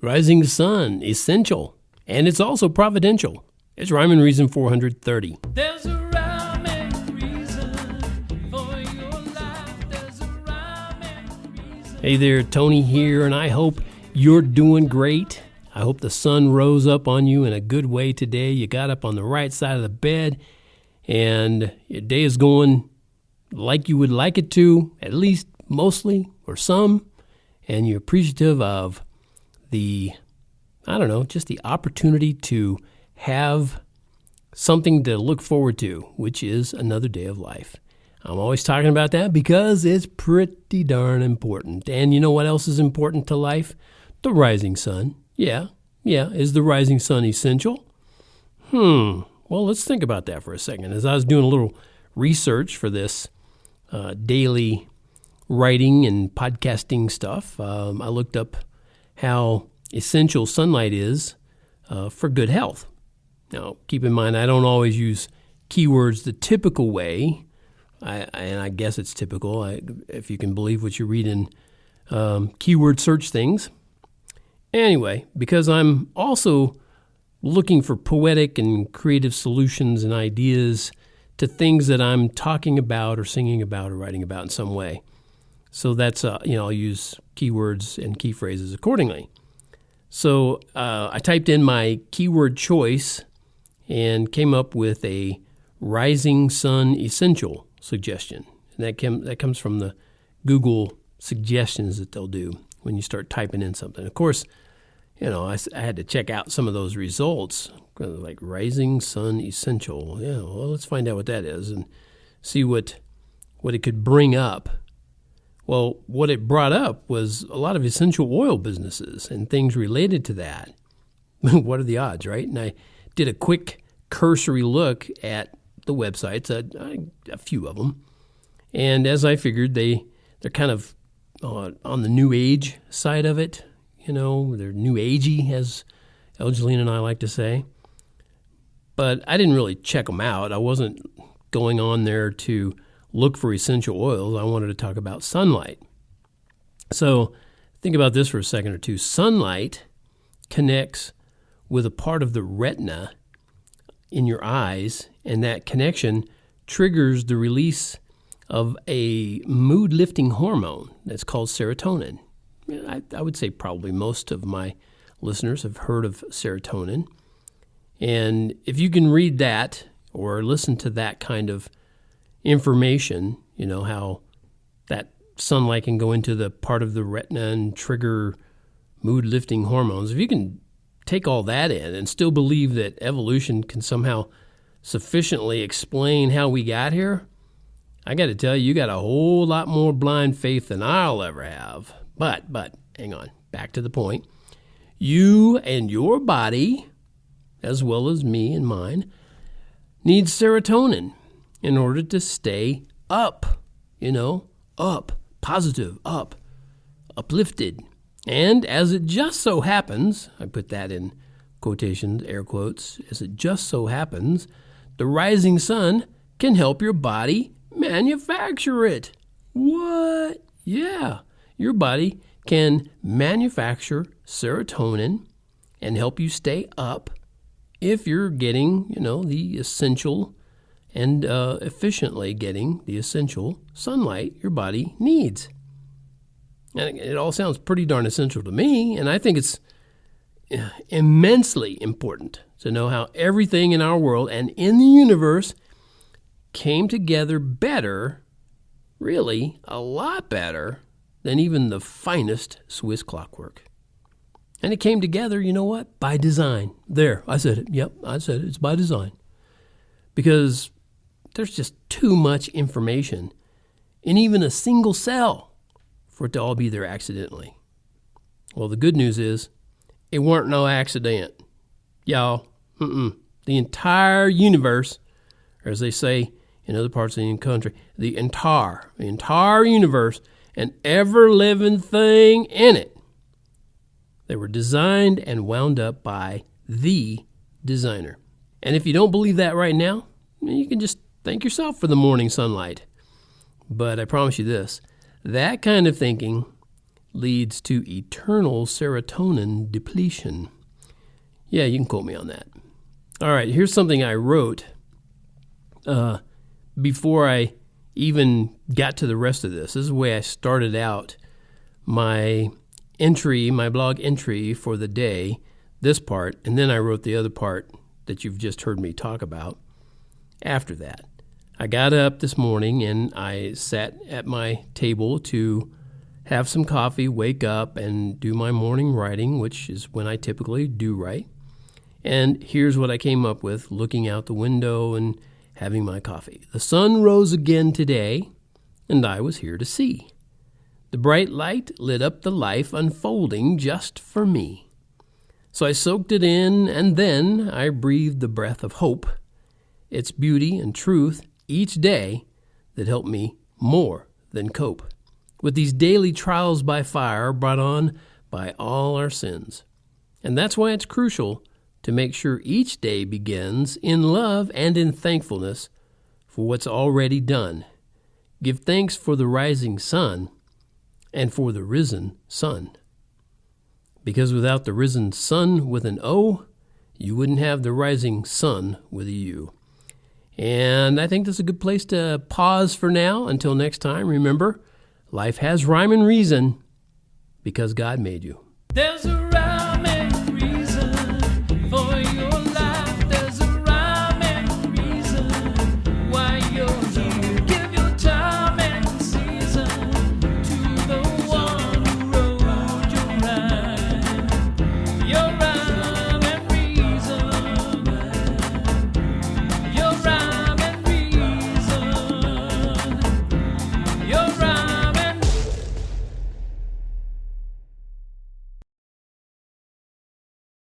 Rising sun, essential. And it's also providential. It's Rhyme and Reason 430. There's a rhyme and reason for your life. There's a rhyme and reason. Hey there, Tony here, and I hope you're doing great. I hope the sun rose up on you in a good way today. You got up on the right side of the bed, and your day is going like you would like it to, at least mostly or some, and you're appreciative of just the opportunity to have something to look forward to, which is another day of life. I'm always talking about that because it's pretty darn important. And you know what else is important to life? The rising sun. Yeah. Is the rising sun essential? Well, let's think about that for a second. As I was doing a little research for this daily writing and podcasting stuff, I looked up how essential sunlight is for good health. Now, keep in mind, I don't always use keywords the typical way, and I guess it's typical, if you can believe what you read in keyword search things. Anyway, because I'm also looking for poetic and creative solutions and ideas to things that I'm talking about or singing about or writing about in some way. So that's, I'll use keywords and key phrases accordingly. So I typed in my keyword choice and came up with a rising sun essential suggestion. And that comes from the Google suggestions that they'll do when you start typing in something. Of course, I had to check out some of those results, like rising sun essential. Yeah, well, let's find out what that is and see what it could bring up. Well, what it brought up was a lot of essential oil businesses and things related to that. What are the odds, right? And I did a quick cursory look at the websites, a few of them. And as I figured, they're kind of on the new age side of it. They're new agey, as Elgeline and I like to say. But I didn't really check them out. I wasn't going on there to look for essential oils. I wanted to talk about sunlight. So think about this for a second or two. Sunlight connects with a part of the retina in your eyes, and that connection triggers the release of a mood-lifting hormone that's called serotonin. I would say probably most of my listeners have heard of serotonin. And if you can read that or listen to that kind of information, how that sunlight can go into the part of the retina and trigger mood-lifting hormones. If you can take all that in and still believe that evolution can somehow sufficiently explain how we got here, I got to tell you, you got a whole lot more blind faith than I'll ever have. But hang on, back to the point. You and your body, as well as me and mine, needs serotonin in order to stay up, up, positive, up, uplifted. And as it just so happens, I put that in quotations, air quotes, as it just so happens, the rising sun can help your body manufacture it. What? Yeah. Your body can manufacture serotonin and help you stay up if you're getting, the essential and efficiently getting the essential sunlight your body needs. And it all sounds pretty darn essential to me, and I think it's immensely important to know how everything in our world and in the universe came together better, really a lot better, than even the finest Swiss clockwork. And it came together, by design. There, I said it. Yep, I said it. It's by design. Because there's just too much information in even a single cell for it to all be there accidentally. Well, the good news is it weren't no accident. Y'all, the entire universe, or as they say in other parts of the country, the entire universe and ever-living thing in it, they were designed and wound up by the designer. And if you don't believe that right now, you can just thank yourself for the morning sunlight. But I promise you this, that kind of thinking leads to eternal serotonin depletion. Yeah, you can quote me on that. All right, here's something I wrote before I even got to the rest of this. This is the way I started out my blog entry for the day, this part, and then I wrote the other part that you've just heard me talk about after that. I got up this morning and I sat at my table to have some coffee, wake up, and do my morning writing, which is when I typically do write. And here's what I came up with looking out the window and having my coffee. The sun rose again today, and I was here to see. The bright light lit up the life unfolding just for me. So I soaked it in, and then I breathed the breath of hope, its beauty and truth each day that helped me more than cope with these daily trials by fire brought on by all our sins. And that's why it's crucial to make sure each day begins in love and in thankfulness for what's already done. Give thanks for the rising sun and for the risen sun. Because without the risen sun with an O, you wouldn't have the rising sun with a U. And I think this is a good place to pause for now. Until next time, remember, life has rhyme and reason because God made you. There's a